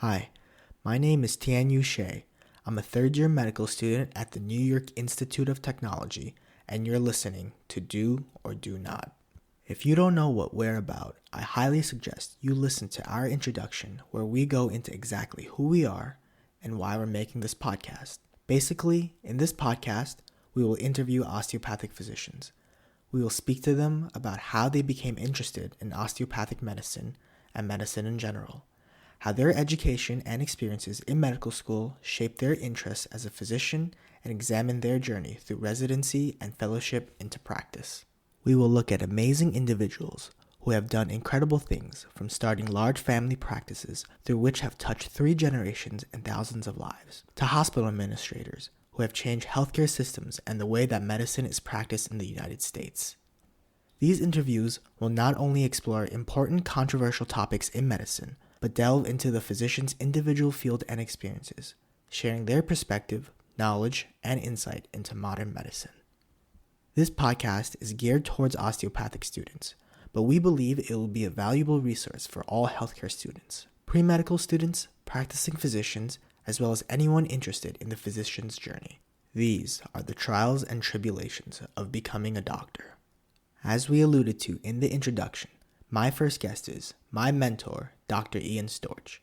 Hi, my name is Tianyu Shea. I'm a third-year medical student at the New York Institute of Technology, and you're listening to Do or Do Not. If you don't know what we're about, I highly suggest you listen to our introduction where we go into exactly who we are and why we're making this podcast. Basically, in this podcast, we will interview osteopathic physicians. We will speak to them about how they became interested in osteopathic medicine and medicine in general, how their education and experiences in medical school shaped their interests as a physician, and examine their journey through residency and fellowship into practice. We will look at amazing individuals who have done incredible things, from starting large family practices through which have touched 3 generations and thousands of lives, to hospital administrators who have changed healthcare systems and the way that medicine is practiced in the United States. These interviews will not only explore important controversial topics in medicine, but delve into the physician's individual field and experiences, sharing their perspective, knowledge, and insight into modern medicine. This podcast is geared towards osteopathic students, but we believe it will be a valuable resource for all healthcare students, pre-medical students, practicing physicians, as well as anyone interested in the physician's journey. These are the trials and tribulations of becoming a doctor. As we alluded to in the introduction, my first guest is my mentor, Dr. Ian Storch.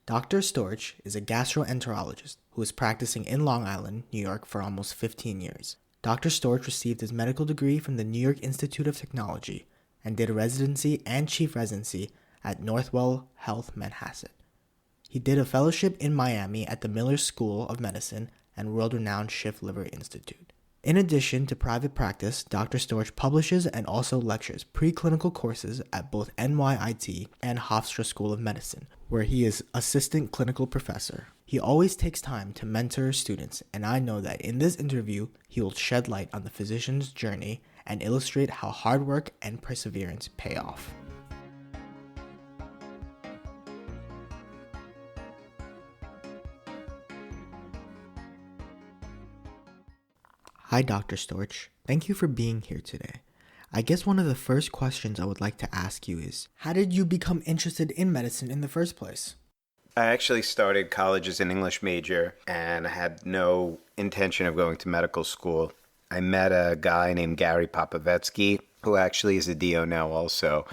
Dr. Storch is a gastroenterologist who is practicing in Long Island, New York for almost 15 years. Dr. Storch received his medical degree from the New York Institute of Technology and did a residency and chief residency at Northwell Health Manhasset. He did a fellowship in Miami at the Miller School of Medicine and world-renowned Schiff Liver Institute. In addition to private practice, Dr. Storch publishes and also lectures preclinical courses at both NYIT and Hofstra School of Medicine, where he is assistant clinical professor. He always takes time to mentor students, and I know that in this interview, he will shed light on the physician's journey and illustrate how hard work and perseverance pay off. Hi, Dr. Storch. Thank you for being here today. I guess one of the first questions I would like to ask you is, how did you become interested in medicine in the first place? I actually started college as an English major, and I had no intention of going to medical school. I met a guy named Gary Popovetsky, who actually is a DO now also.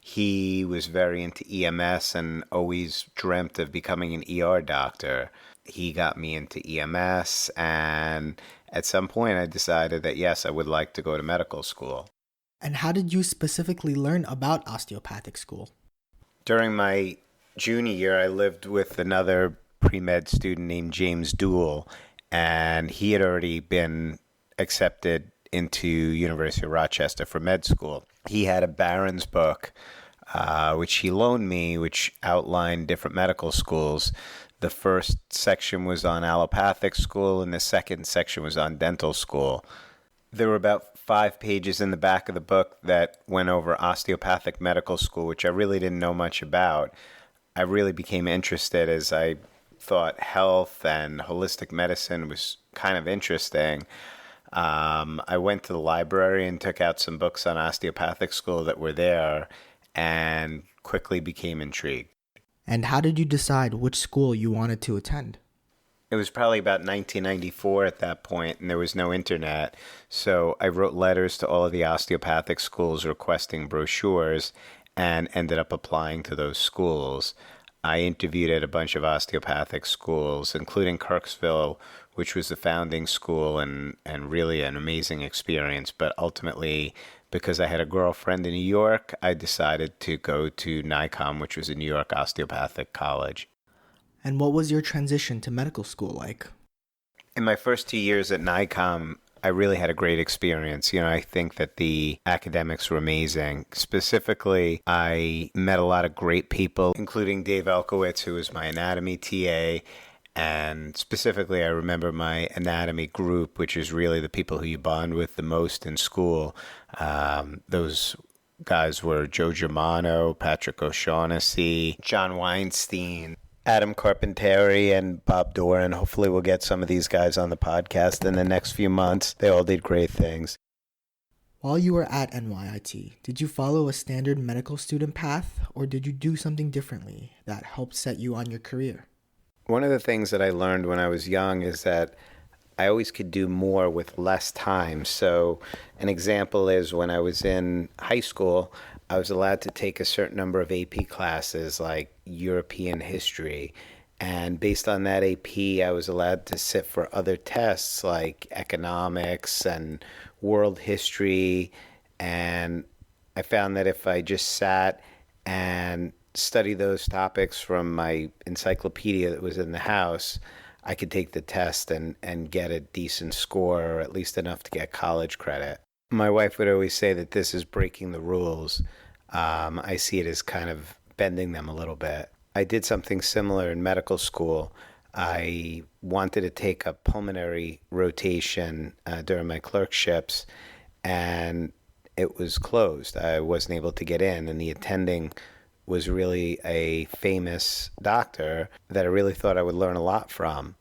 He was very into EMS and always dreamt of becoming an ER doctor. He got me into EMS, and at some point I decided that yes, I would like to go to medical school. And how did you specifically learn about osteopathic school? During my junior year, I lived with another pre-med student named James Dool, and he had already been accepted into University of Rochester for med school. He had a Barron's book, which he loaned me, which outlined different medical schools. The first section was on allopathic school, and the second section was on dental school. There were about 5 pages in the back of the book that went over osteopathic medical school, which I really didn't know much about. I really became interested as I thought health and holistic medicine was kind of interesting. I went to the library and took out some books on osteopathic school that were there and quickly became intrigued. And how did you decide which school you wanted to attend? It was probably about 1994 at that point, and there was no internet. So I wrote letters to all of the osteopathic schools requesting brochures and ended up applying to those schools. I interviewed at a bunch of osteopathic schools, including Kirksville, which was the founding school and really an amazing experience. But ultimately, because I had a girlfriend in New York, I decided to go to NYCOM, which was a New York osteopathic college. And what was your transition to medical school like? In my first 2 years at NYCOM, I really had a great experience. I think that the academics were amazing. Specifically, I met a lot of great people, including Dave Elkowitz, who was my anatomy TA. And specifically, I remember my anatomy group, which is really the people who you bond with the most in school. Those guys were Joe Germano, Patrick O'Shaughnessy, John Weinstein, Adam Carpenteri, and Bob Doran. Hopefully we'll get some of these guys on the podcast in the next few months. They all did great things. While you were at NYIT, did you follow a standard medical student path or did you do something differently that helped set you on your career? One of the things that I learned when I was young is that I always could do more with less time. So, an example is when I was in high school, I was allowed to take a certain number of AP classes like European history. And based on that AP, I was allowed to sit for other tests like economics and world history. And I found that if I just sat and studied those topics from my encyclopedia that was in the house, I could take the test and get a decent score, or at least enough to get college credit. My wife would always say that this is breaking the rules. I see it as kind of bending them a little bit. I did something similar in medical school. I wanted to take a pulmonary rotation during my clerkships, and it was closed. I wasn't able to get in, and the attending was really a famous doctor that I really thought I would learn a lot from.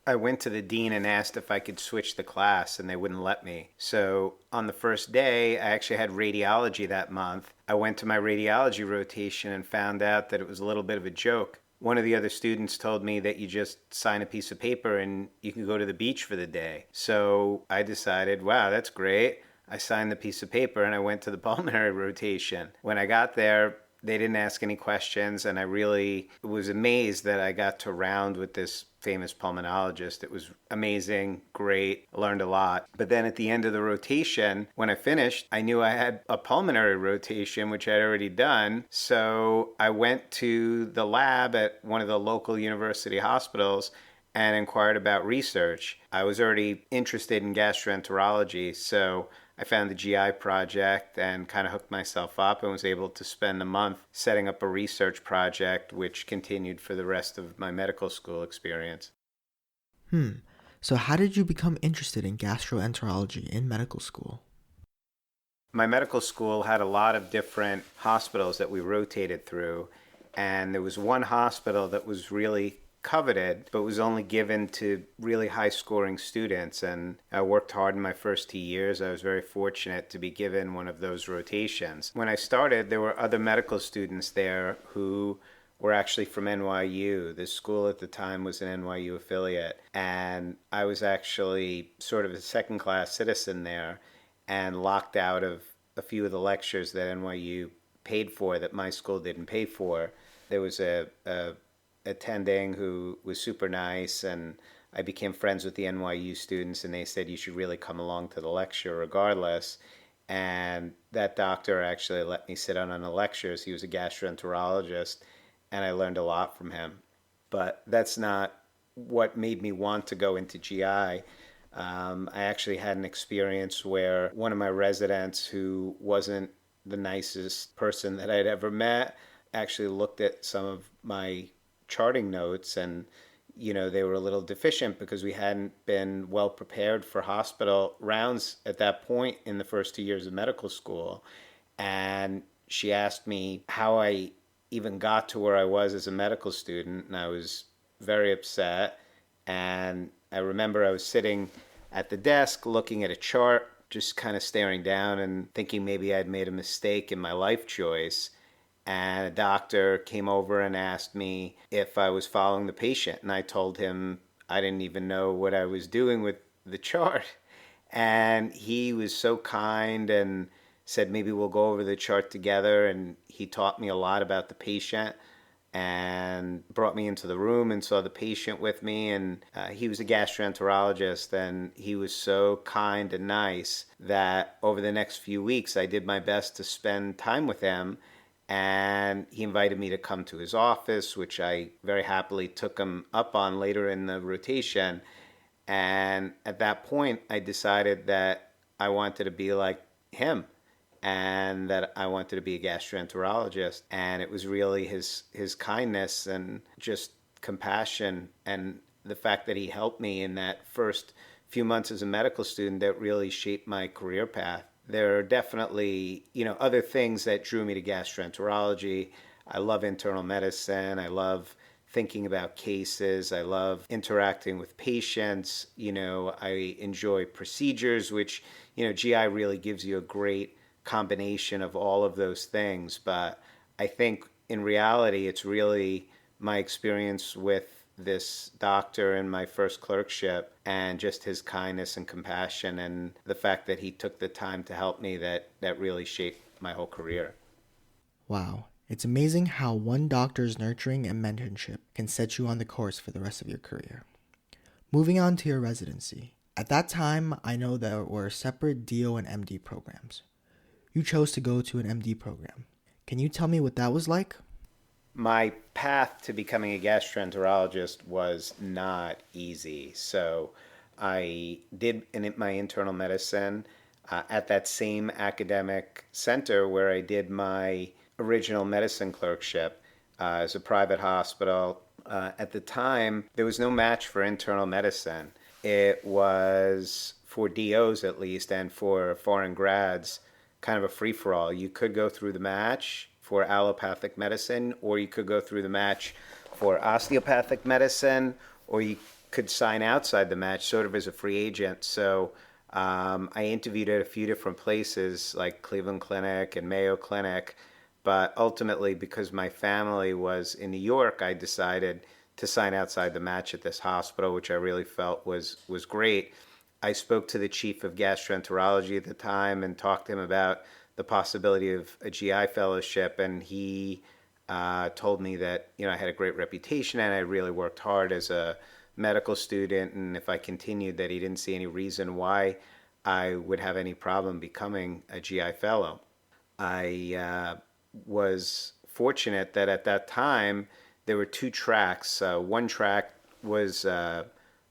I went to the dean and asked if I could switch the class, and they wouldn't let me. So on the first day, I actually had radiology that month. I went to my radiology rotation and found out that it was a little bit of a joke. One of the other students told me that you just sign a piece of paper and you can go to the beach for the day. So I decided, wow, that's great. I signed the piece of paper and I went to the pulmonary rotation. When I got there, they didn't ask any questions, and I really was amazed that I got to round with this famous pulmonologist. It was amazing, great, I learned a lot. But then at the end of the rotation, when I finished, I knew I had a pulmonary rotation, which I'd already done. So I went to the lab at one of the local university hospitals and inquired about research. I was already interested in gastroenterology, so I found the GI project and kind of hooked myself up and was able to spend a month setting up a research project, which continued for the rest of my medical school experience. So how did you become interested in gastroenterology in medical school? My medical school had a lot of different hospitals that we rotated through, and there was one hospital that was really coveted, but was only given to really high scoring students. And I worked hard in my first 2 years. I was very fortunate to be given one of those rotations. When I started, there were other medical students there who were actually from NYU. The school at the time was an NYU affiliate. And I was actually sort of a second class citizen there and locked out of a few of the lectures that NYU paid for that my school didn't pay for. There was a attending who was super nice, and I became friends with the NYU students, and they said you should really come along to the lecture regardless. And that doctor actually let me sit on the lectures. He was a gastroenterologist, and I learned a lot from him. But that's not what made me want to go into GI. I actually had an experience where one of my residents, who wasn't the nicest person that I'd ever met, actually looked at some of my charting notes, and they were a little deficient because we hadn't been well prepared for hospital rounds at that point in the first 2 years of medical school. And she asked me how I even got to where I was as a medical student, and I was very upset. And I remember I was sitting at the desk looking at a chart, just kind of staring down and thinking maybe I'd made a mistake in my life choice. And a doctor came over and asked me if I was following the patient. And I told him I didn't even know what I was doing with the chart. And he was so kind and said, maybe we'll go over the chart together. And he taught me a lot about the patient and brought me into the room and saw the patient with me. And he was a gastroenterologist, and he was so kind and nice that over the next few weeks, I did my best to spend time with him. And he invited me to come to his office, which I very happily took him up on later in the rotation. And at that point, I decided that I wanted to be like him and that I wanted to be a gastroenterologist. And it was really his kindness and just compassion and the fact that he helped me in that first few months as a medical student that really shaped my career path. There are definitely, other things that drew me to gastroenterology. I love internal medicine. I love thinking about cases. I love interacting with patients. I enjoy procedures, which, GI really gives you a great combination of all of those things. But I think in reality, it's really my experience with this doctor in my first clerkship and just his kindness and compassion and the fact that he took the time to help me that really shaped my whole career. Wow, it's amazing how one doctor's nurturing and mentorship can set you on the course for the rest of your career. Moving on to your residency. At that time, I know there were separate DO and MD programs. You chose to go to an MD program. Can you tell me what that was like? My path to becoming a gastroenterologist was not easy. So I did my internal medicine at that same academic center where I did my original medicine clerkship as a private hospital. At the time, there was no match for internal medicine. It was, for DOs at least, and for foreign grads, kind of a free-for-all. You could go through the match for allopathic medicine, or you could go through the match for osteopathic medicine, or you could sign outside the match sort of as a free agent. So I interviewed at a few different places like Cleveland Clinic and Mayo Clinic, but ultimately, because my family was in New York, I decided to sign outside the match at this hospital, which I really felt was great. I spoke to the chief of gastroenterology at the time and talked to him about the possibility of a GI fellowship, and he told me that I had a great reputation and I really worked hard as a medical student, and if I continued, that he didn't see any reason why I would have any problem becoming a GI fellow. I was fortunate that at that time there were two tracks. One track was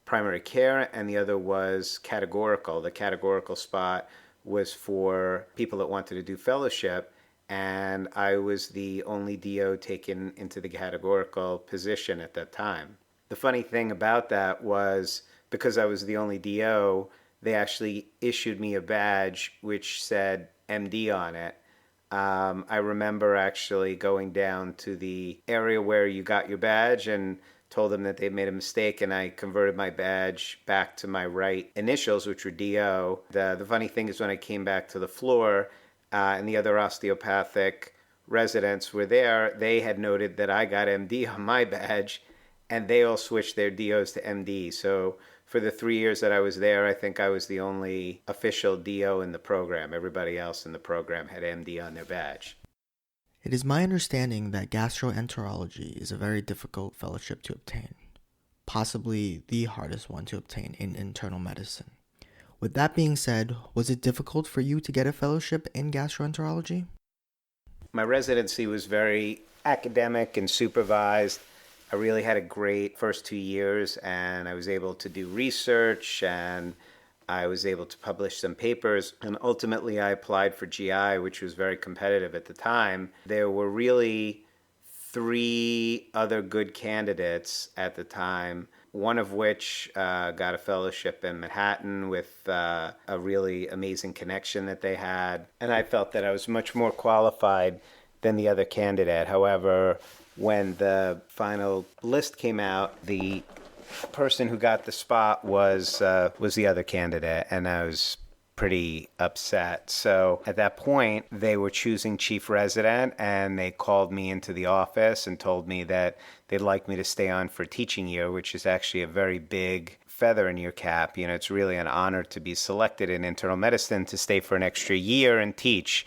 primary care, and the other was categorical. The categorical spot was for people that wanted to do fellowship, and I was the only DO taken into the categorical position at that time. The funny thing about that was, because I was the only DO, they actually issued me a badge which said MD on it. I remember actually going down to the area where you got your badge and told them that they made a mistake, and I converted my badge back to my right initials, which were DO. The funny thing is, when I came back to the floor and the other osteopathic residents were there, they had noted that I got MD on my badge, and they all switched their DOs to MD. So for the 3 years that I was there, I think I was the only official DO in the program. Everybody else in the program had MD on their badge. It is my understanding that gastroenterology is a very difficult fellowship to obtain, possibly the hardest one to obtain in internal medicine. With that being said, was it difficult for you to get a fellowship in gastroenterology? My residency was very academic and supervised. I really had a great first 2 years, and I was able to do research, and I was able to publish some papers, and ultimately I applied for GI, which was very competitive at the time. There were really 3 other good candidates at the time, one of which got a fellowship in Manhattan with a really amazing connection that they had, and I felt that I was much more qualified than the other candidate. However, when the final list came out, the person who got the spot was the other candidate, and I was pretty upset. So at that point, they were choosing chief resident, and they called me into the office and told me that they'd like me to stay on for teaching year, which is actually a very big feather in your cap. It's really an honor to be selected in internal medicine to stay for an extra year and teach.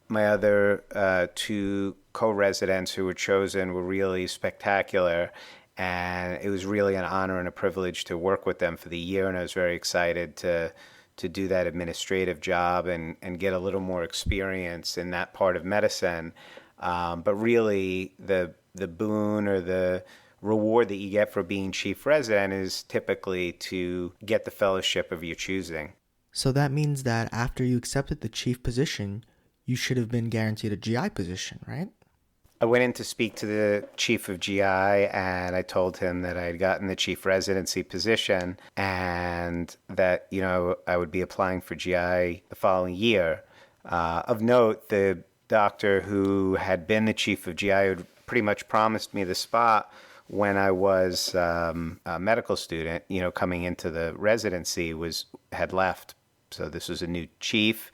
My other 2 co-residents who were chosen were really spectacular, and it was really an honor and a privilege to work with them for the year, and I was very excited to do that administrative job and get a little more experience in that part of medicine. But really, the boon or the reward that you get for being chief resident is typically to get the fellowship of your choosing. So that means that after you accepted the chief position, you should have been guaranteed a GI position, right? I went in to speak to the chief of GI, and I told him that I had gotten the chief residency position and that, I would be applying for GI the following year. Of note, the doctor who had been the chief of GI pretty much promised me the spot when I was a medical student, coming into the residency, had left. So this was a new chief,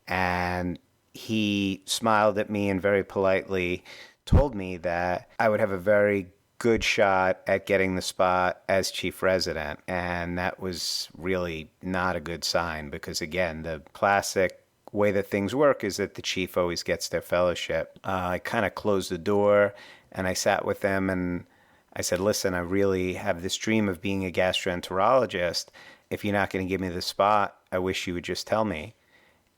and he smiled at me and very politely told me that I would have a very good shot at getting the spot as chief resident. And that was really not a good sign because, again, the classic way that things work is that the chief always gets their fellowship. I kind of closed the door and I sat with them and I said, listen, I really have this dream of being a gastroenterologist. If you're not going to give me the spot, I wish you would just tell me.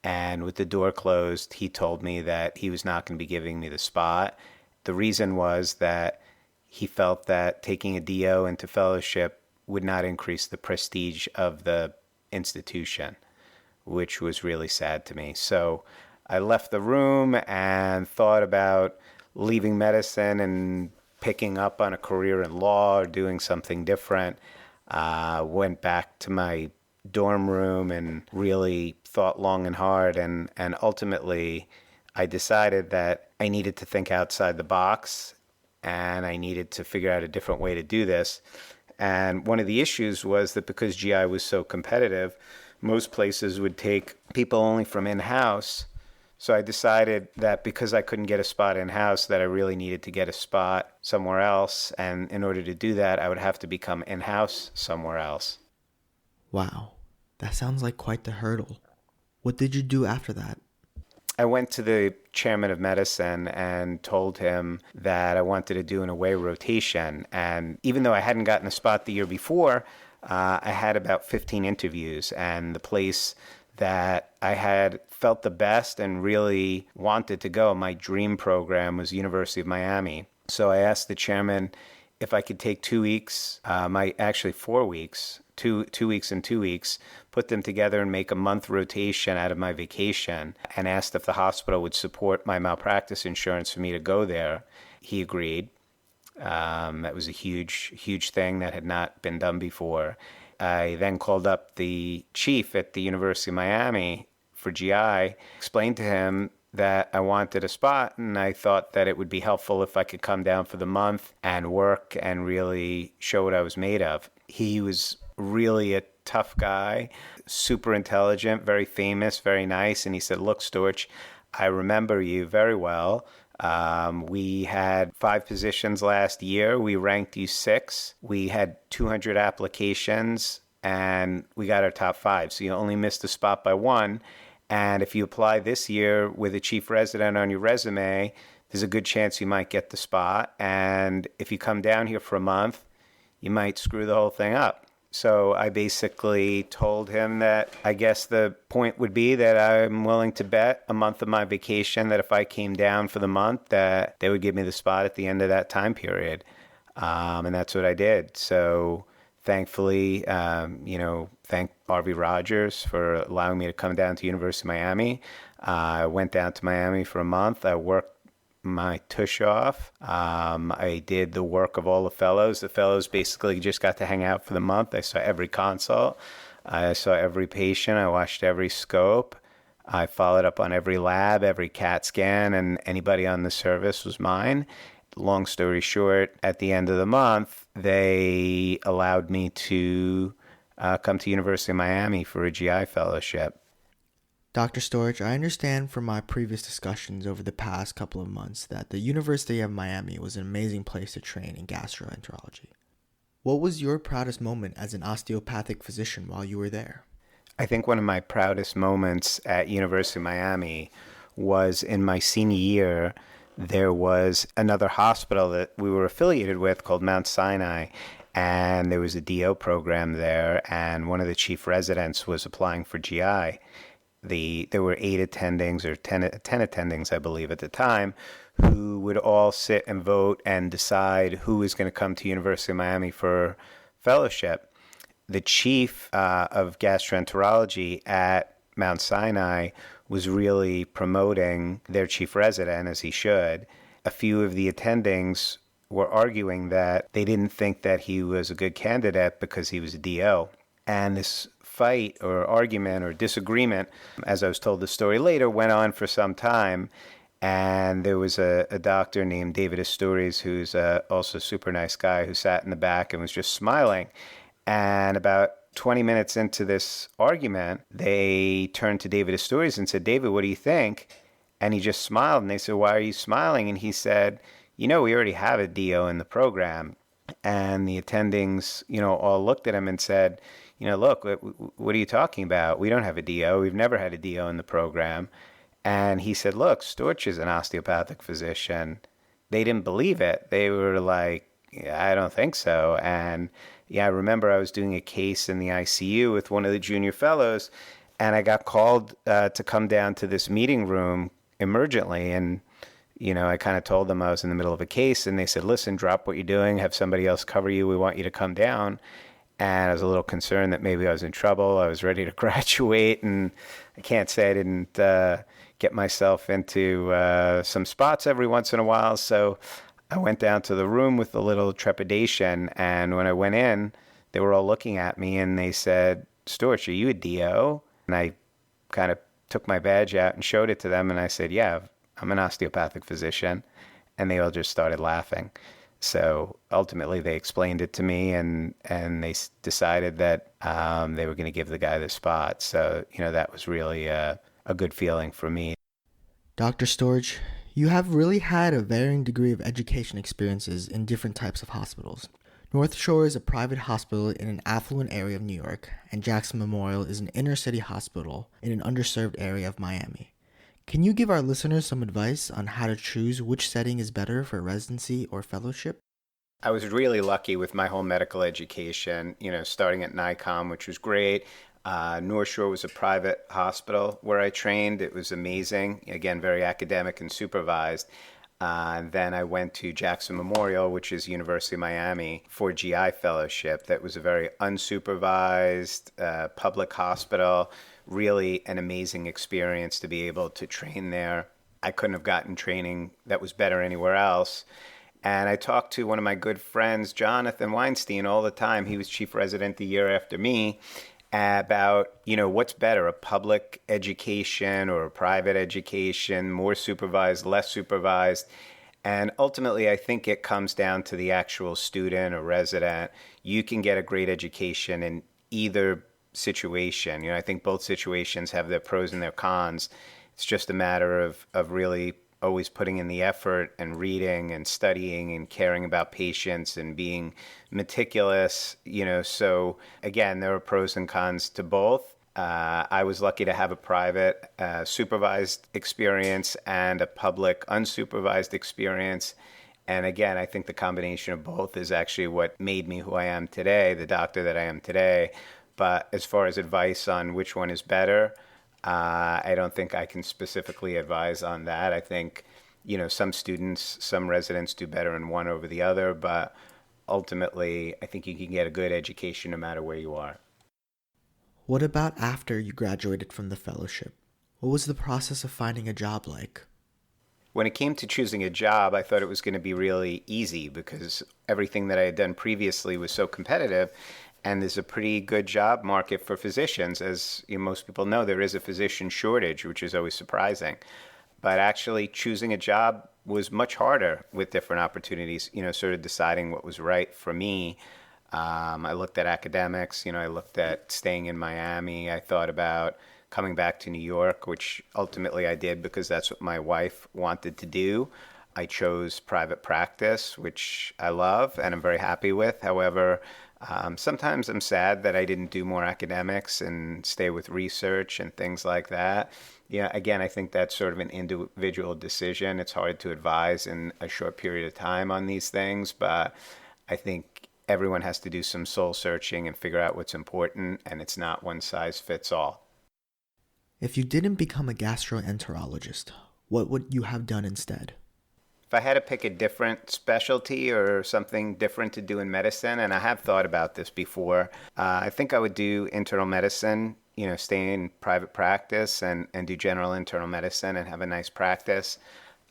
And with the door closed, he told me that he was not going to be giving me the spot. The reason was that he felt that taking a DO into fellowship would not increase the prestige of the institution, which was really sad to me. So I left the room and thought about leaving medicine and picking up on a career in law or doing something different. Went back to my dorm room and really thought long and hard. And ultimately, I decided that I needed to think outside the box and I needed to figure out a different way to do this. And one of the issues was that because GI was so competitive, most places would take people only from in-house. So I decided that because I couldn't get a spot in-house, that I really needed to get a spot somewhere else. And in order to do that, I would have to become in-house somewhere else. Wow, that sounds like quite the hurdle. What did you do after that? I went to the chairman of medicine and told him that I wanted to do an away rotation. And even though I hadn't gotten a spot the year before, I had about 15 interviews. And the place that I had felt the best and really wanted to go, my dream program, was University of Miami. So I asked the chairman if I could take 2 weeks, 4 weeks, 2 weeks and 2 weeks, put them together and make a month rotation out of my vacation, and asked if the hospital would support my malpractice insurance for me to go there. He agreed. That was a huge, huge thing that had not been done before. I then called up the chief at the University of Miami for GI, explained to him that I wanted a spot, and I thought that it would be helpful if I could come down for the month and work and really show what I was made of. He was really a tough guy, super intelligent, very famous, very nice. And he said, look, Storch, I remember you very well. We had 5 positions last year. We ranked you 6. We had 200 applications and we got our top 5. So you only missed a spot by 1. And if you apply this year with a chief resident on your resume, there's a good chance you might get the spot. And if you come down here for a month, you might screw the whole thing up. So I basically told him that I guess the point would be that I'm willing to bet a month of my vacation that if I came down for the month, that they would give me the spot at the end of that time period. And that's what I did. So thankfully, thank RV Rogers for allowing me to come down to University of Miami. I went down to Miami for a month. I worked my tush off. I did the work of all the fellows. The fellows basically just got to hang out for the month. I saw every consult. I saw every patient. I watched every scope. I followed up on every lab, every CAT scan, and anybody on the service was mine. Long story short, at the end of the month, they allowed me to come to University of Miami for a GI fellowship. Dr. Storch, I understand from my previous discussions over the past couple of months that the University of Miami was an amazing place to train in gastroenterology. What was your proudest moment as an osteopathic physician while you were there? I think one of my proudest moments at University of Miami was in my senior year. There was another hospital that we were affiliated with called Mount Sinai, and there was a DO program there, and one of the chief residents was applying for GI. There were 8 attendings or 10 attendings, I believe, at the time, who would all sit and vote and decide who was going to come to University of Miami for fellowship. The chief of gastroenterology at Mount Sinai was really promoting their chief resident, as he should. A few of the attendings were arguing that they didn't think that he was a good candidate because he was a DO. And this fight or argument or disagreement, as I was told the story later, went on for some time. And there was a doctor named David Asturias, who's also a super nice guy, who sat in the back and was just smiling. And about 20 minutes into this argument, they turned to David Asturias and said, David, what do you think? And he just smiled. And they said, why are you smiling? And he said, we already have a DO in the program. And the attendings, all looked at him and said, look, what are you talking about? We don't have a DO. We've never had a DO in the program. And he said, look, Storch is an osteopathic physician. They didn't believe it. They were like, yeah, I don't think so. And yeah, I remember I was doing a case in the ICU with one of the junior fellows, and I got called to come down to this meeting room emergently. And, I kind of told them I was in the middle of a case, and they said, listen, drop what you're doing, have somebody else cover you. We want you to come down. And I was a little concerned that maybe I was in trouble. I was ready to graduate, and I can't say I didn't get myself into some spots every once in a while. So I went down to the room with a little trepidation, and when I went in, they were all looking at me, and they said, Storch, are you a DO? And I kind of took my badge out and showed it to them, and I said, yeah, I'm an osteopathic physician. And they all just started laughing. So ultimately, they explained it to me, and they decided that they were going to give the guy the spot. So, that was really a good feeling for me. Dr. Storch, you have really had a varying degree of education experiences in different types of hospitals. North Shore is a private hospital in an affluent area of New York, and Jackson Memorial is an inner-city hospital in an underserved area of Miami. Can you give our listeners some advice on how to choose which setting is better for residency or fellowship? I was really lucky with my whole medical education, starting at NICOM, which was great. North Shore was a private hospital where I trained. It was amazing. Again, very academic and supervised. Then I went to Jackson Memorial, which is University of Miami, for GI fellowship. That was a very unsupervised public hospital. Really an amazing experience to be able to train there. I couldn't have gotten training that was better anywhere else. And I talked to one of my good friends, Jonathan Weinstein, all the time. He was chief resident the year after me, about, what's better, a public education or a private education, more supervised, less supervised. And ultimately, I think it comes down to the actual student or resident. You can get a great education in either situation. I think both situations have their pros and their cons. It's just a matter of really always putting in the effort and reading and studying and caring about patients and being meticulous, So again, there are pros and cons to both. I was lucky to have a private supervised experience and a public unsupervised experience. And again, I think the combination of both is actually what made me who I am today, the doctor that I am today. But as far as advice on which one is better, I don't think I can specifically advise on that. I think, some students, some residents do better in one over the other, but ultimately, I think you can get a good education no matter where you are. What about after you graduated from the fellowship? What was the process of finding a job like? When it came to choosing a job, I thought it was going to be really easy because everything that I had done previously was so competitive. And there's a pretty good job market for physicians. As most people know, there is a physician shortage, which is always surprising. But actually choosing a job was much harder with different opportunities, sort of deciding what was right for me. I looked at academics, I looked at staying in Miami. I thought about coming back to New York, which ultimately I did because that's what my wife wanted to do. I chose private practice, which I love and I'm very happy with. However, sometimes I'm sad that I didn't do more academics and stay with research and things like that. Yeah, again, I think that's sort of an individual decision. It's hard to advise in a short period of time on these things, but I think everyone has to do some soul searching and figure out what's important, and it's not one size fits all. If you didn't become a gastroenterologist, what would you have done instead? If I had to pick a different specialty or something different to do in medicine, and I have thought about this before, I think I would do internal medicine, stay in private practice and do general internal medicine and have a nice practice.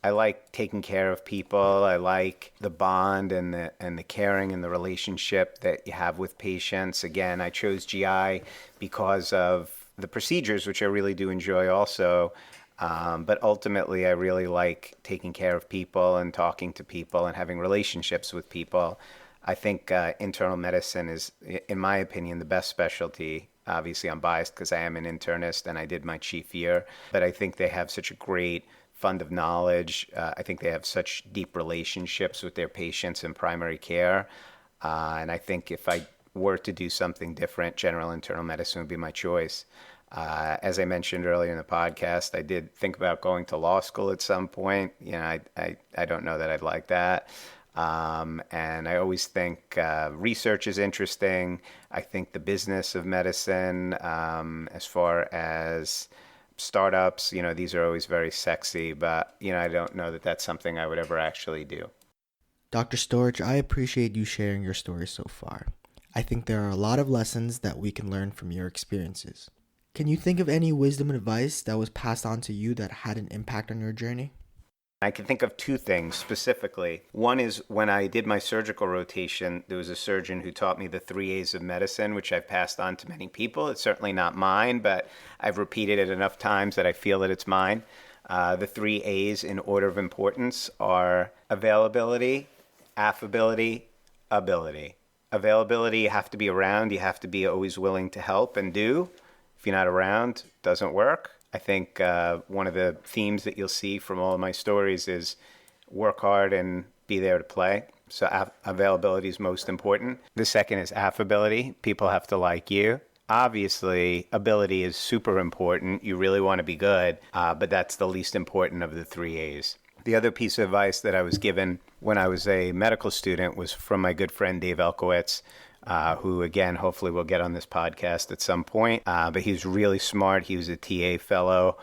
I like taking care of people. I like the bond and the caring and the relationship that you have with patients. Again, I chose GI because of the procedures, which I really do enjoy also. But ultimately, I really like taking care of people and talking to people and having relationships with people. I think internal medicine is, in my opinion, the best specialty. Obviously, I'm biased because I am an internist and I did my chief year, but I think they have such a great fund of knowledge. I think they have such deep relationships with their patients in primary care. And I think if I were to do something different, general internal medicine would be my choice. As I mentioned earlier in the podcast, I did think about going to law school at some point. I don't know that I'd like that. And I always think research is interesting. I think the business of medicine, as far as startups, these are always very sexy, but, I don't know that that's something I would ever actually do. Dr. Storch, I appreciate you sharing your story so far. I think there are a lot of lessons that we can learn from your experiences. Can you think of any wisdom and advice that was passed on to you that had an impact on your journey? I can think of two things specifically. One is when I did my surgical rotation, there was a surgeon who taught me the 3 A's of medicine, which I've passed on to many people. It's certainly not mine, but I've repeated it enough times that I feel that it's mine. The 3 A's in order of importance are availability, affability, ability. Availability, you have to be around. You have to be always willing to help and do. If you're not around, it doesn't work. I think one of the themes that you'll see from all of my stories is work hard and be there to play. So availability is most important. The second is affability. People have to like you. Obviously, ability is super important. You really want to be good, but that's the least important of the 3 A's. The other piece of advice that I was given when I was a medical student was from my good friend Dave Elkowitz, who, again, hopefully will get on this podcast at some point. But he was really smart. He was a TA fellow.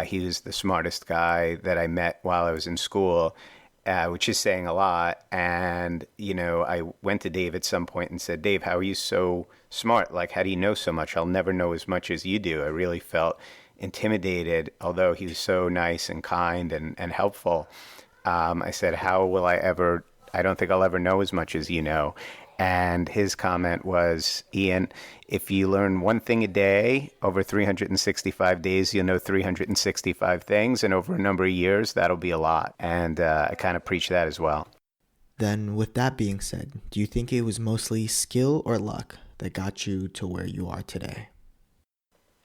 He was the smartest guy that I met while I was in school, which is saying a lot. And, I went to Dave at some point and said, Dave, how are you so smart? Like, how do you know so much? I'll never know as much as you do. I really felt intimidated, although he was so nice and kind and helpful. I said, how will I don't think I'll ever know as much as you know. And his comment was, Ian, if you learn one thing a day over 365 days, you'll know 365 things. And over a number of years, that'll be a lot. And I kind of preach that as well. Then, with that being said, do you think it was mostly skill or luck that got you to where you are today?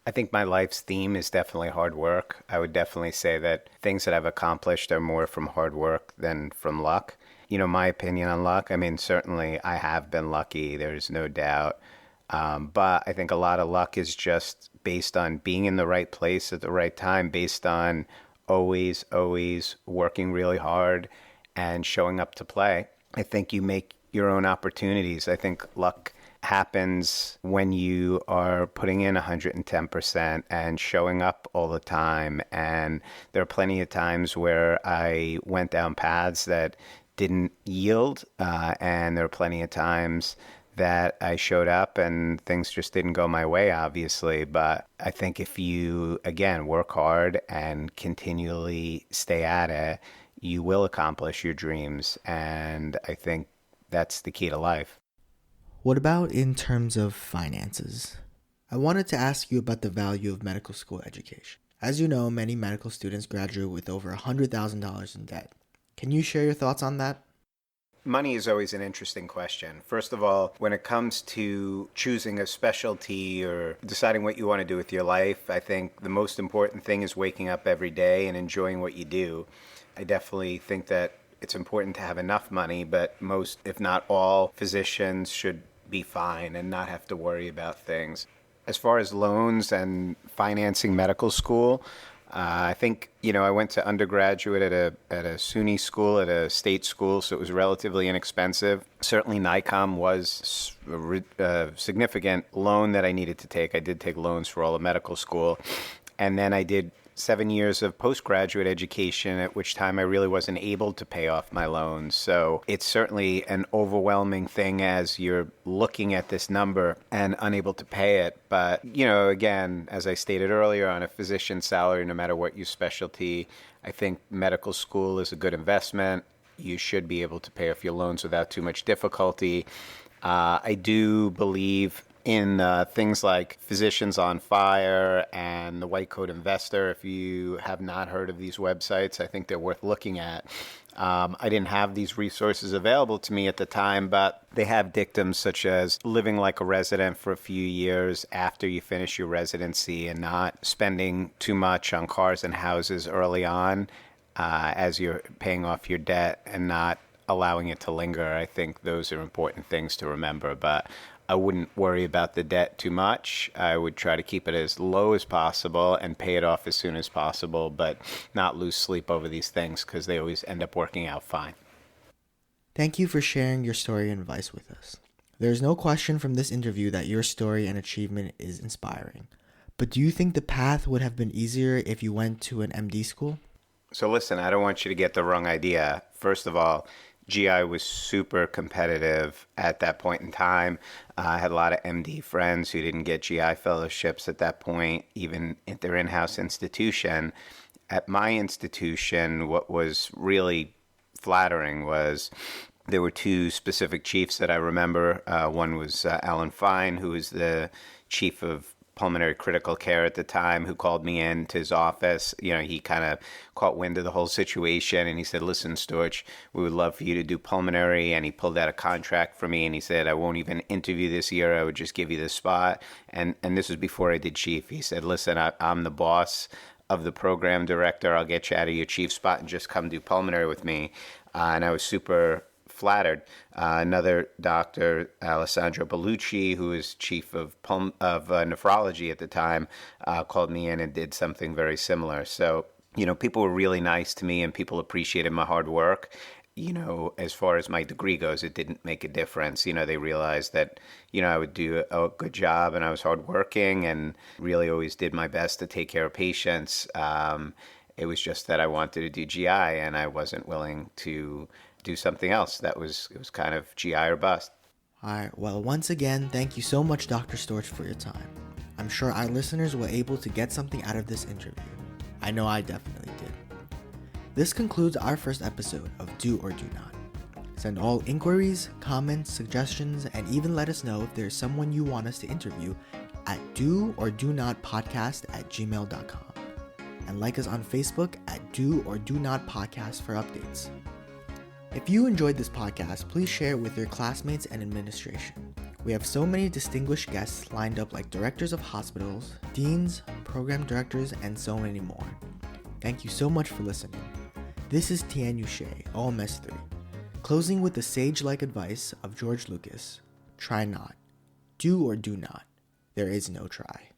I think my life's theme is definitely hard work. I would definitely say that things that I've accomplished are more from hard work than from luck. My opinion on luck, certainly I have been lucky. There's no doubt. But I think a lot of luck is just based on being in the right place at the right time, based on always working really hard and showing up to play. I think you make your own opportunities. I think luck happens when you are putting in 110% and showing up all the time. And there are plenty of times where I went down paths that didn't yield, and there are plenty of times that I showed up and things just didn't go my way, obviously. But I think if you, again, work hard and continually stay at it, you will accomplish your dreams. And I think that's the key to life. What about in terms of finances? I wanted to ask you about the value of medical school education. As you know, many medical students graduate with over $100,000 in debt. Can you share your thoughts on that? Money is always an interesting question. First of all, when it comes to choosing a specialty or deciding what you want to do with your life, I think the most important thing is waking up every day and enjoying what you do. I definitely think that it's important to have enough money, but most, if not all, physicians should be fine and not have to worry about things. As far as loans and financing medical school, I think, I went to undergraduate at a SUNY school, at a state school, so it was relatively inexpensive. Certainly NICOM was a significant loan that I needed to take. I did take loans for all of medical school. And then I did 7 years of postgraduate education, at which time I really wasn't able to pay off my loans. So it's certainly an overwhelming thing as you're looking at this number and unable to pay it. But, again, as I stated earlier, on a physician's salary, no matter what your specialty, I think medical school is a good investment. You should be able to pay off your loans without too much difficulty. I do believe in things like Physicians on Fire and The White Coat Investor. If you have not heard of these websites, I think they're worth looking at. I didn't have these resources available to me at the time, but they have dictums such as living like a resident for a few years after you finish your residency and not spending too much on cars and houses early on as you're paying off your debt and not allowing it to linger. I think those are important things to remember, but I wouldn't worry about the debt too much. I would try to keep it as low as possible and pay it off as soon as possible, but not lose sleep over these things because they always end up working out fine. Thank you for sharing your story and advice with us. There is no question from this interview that your story and achievement is inspiring. But do you think the path would have been easier if you went to an MD school? So listen, I don't want you to get the wrong idea. First of all, GI was super competitive at that point in time. I had a lot of MD friends who didn't get GI fellowships at that point, even at their in-house institution. At my institution, what was really flattering was there were two specific chiefs that I remember. One was Alan Fine, who was the chief of pulmonary critical care at the time, who called me into his office. You know, he kind of caught wind of the whole situation and he said, listen, Storch, we would love for you to do pulmonary. And he pulled out a contract for me and he said, I won't even interview this year. I would just give you the spot. And this was before I did chief. He said, listen, I'm the boss of the program director. I'll get you out of your chief spot and just come do pulmonary with me. And I was super flattered. Another doctor, Alessandro Bellucci, who was chief of nephrology at the time, called me in and did something very similar. So, you know, people were really nice to me and people appreciated my hard work. You know, as far as my degree goes, it didn't make a difference. You know, they realized that, you know, I would do a good job and I was hardworking and really always did my best to take care of patients. It was just that I wanted to do GI and I wasn't willing to do something else. It was kind of GI or bust. All right, well, once again, thank you so much, Dr. Storch, for your time. I'm sure our listeners were able to get something out of this interview. I know I definitely did. This concludes our first episode of Do or Do Not. Send all inquiries, comments, suggestions, and even let us know if there's someone you want us to interview at doordonotpodcast@gmail.com. And like us on Facebook at Do or Do Not Podcast for updates. If you enjoyed this podcast, please share it with your classmates and administration. We have so many distinguished guests lined up like directors of hospitals, deans, program directors, and so many more. Thank you so much for listening. This is Tianyu Shea, OMS 3, closing with the sage-like advice of George Lucas: try not. Do or do not. There is no try.